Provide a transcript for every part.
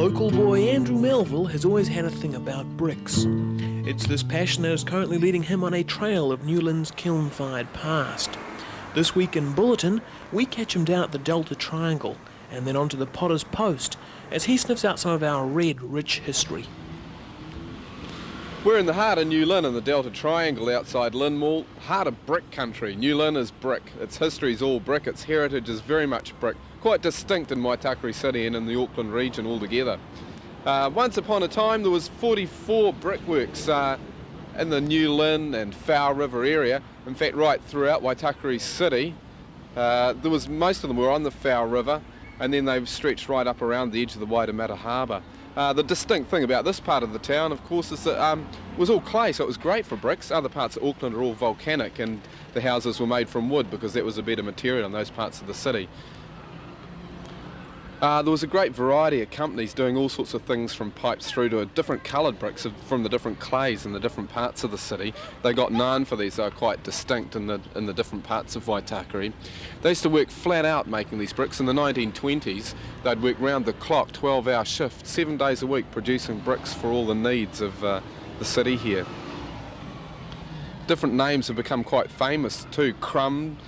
Local boy Andrew Melville has always had a thing about bricks. It's this passion that is currently leading him on a trail of Newland's kiln-fired past. This week in Bulletin, we catch him down at the Delta Triangle and then onto the Potter's Post as he sniffs out some of our red, rich history. We're in the heart of New Lynn in the Delta Triangle outside Lynn Mall, heart of brick country. New Lynn is brick. Its history is all brick. Its heritage is very much brick. Quite distinct in Waitakere City and in the Auckland region altogether. Once upon a time there was 44 brickworks in the New Lynn and Foul River area. In fact, right throughout Waitakere City, most of them were on the Foul River, and then they've stretched right up around the edge of the Waitemata Harbour. The distinct thing about this part of the town, of course, is that it was all clay, so it was great for bricks. Other parts of Auckland are all volcanic, and the houses were made from wood because that was a better material in those parts of the city. There was a great variety of companies doing all sorts of things, from pipes through to different coloured bricks from the different clays in the different parts of the city. They got known for these. They were quite distinct in the different parts of Waitakere. They used to work flat out making these bricks. In the 1920s, they'd work round the clock, 12-hour shift, 7 days a week, producing bricks for all the needs of the city here. Different names have become quite famous too. Crum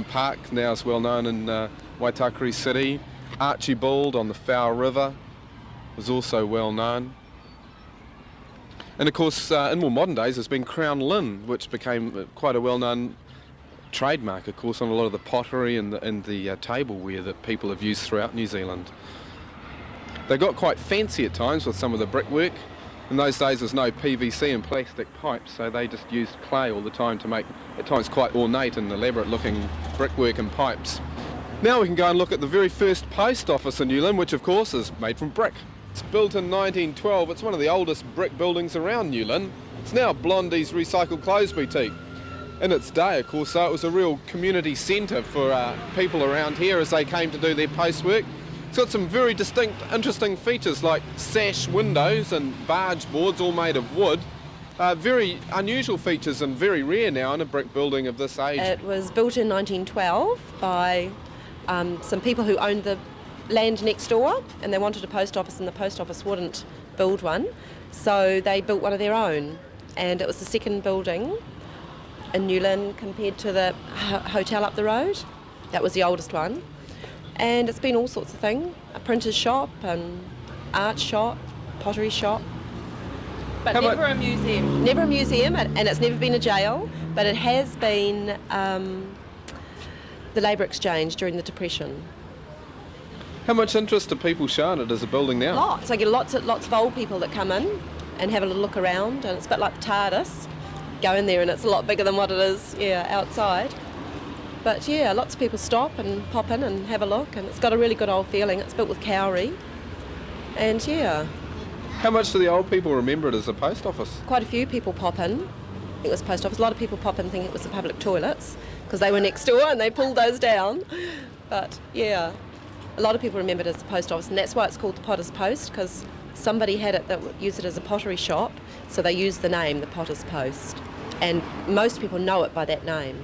Park, now is well known in Waitakere City. Archibald on the Foul River was also well known. And of course, in more modern days, there's been Crown Lynn, which became quite a well-known trademark, of course, on a lot of the pottery and the tableware that people have used throughout New Zealand. They got quite fancy at times with some of the brickwork. In those days, there's no PVC and plastic pipes, so they just used clay all the time to make, at times, quite ornate and elaborate-looking brickwork and pipes. Now we can go and look at the very first post office in New Lynn, which of course is made from brick. It's built in 1912. It's one of the oldest brick buildings around New Lynn. It's now Blondie's Recycled Clothes Boutique. In its day, of course, it was a real community centre for people around here as they came to do their postwork. It's got some very distinct, interesting features like sash windows and barge boards all made of wood. Very unusual features and very rare now in a brick building of this age. It was built in 1912 by some people who owned the land next door, and they wanted a post office and the post office wouldn't build one, so they built one of their own, and it was the second building in New Lynn compared to the hotel up the road. That was the oldest one, and it's been all sorts of things, a printer's shop and art shop, pottery shop. But never a museum. Never a museum, and it's never been a jail, but it has been the labour exchange during the Depression. How much interest do people show in it as a building now? Lots. I get lots of old people that come in and have a little look around, and it's a bit like the TARDIS. Go in there and it's a lot bigger than what it is, outside. But lots of people stop and pop in and have a look, and it's got a really good old feeling. It's built with kauri, and How much do the old people remember it as a post office? Quite a few people pop in. I think it was a post office. A lot of people pop in thinking it was the public toilets because they were next door and they pulled those down. But a lot of people remember it as the post office, and that's why it's called the Potter's Post, because somebody had it that used it as a pottery shop, so they used the name, the Potter's Post. And most people know it by that name.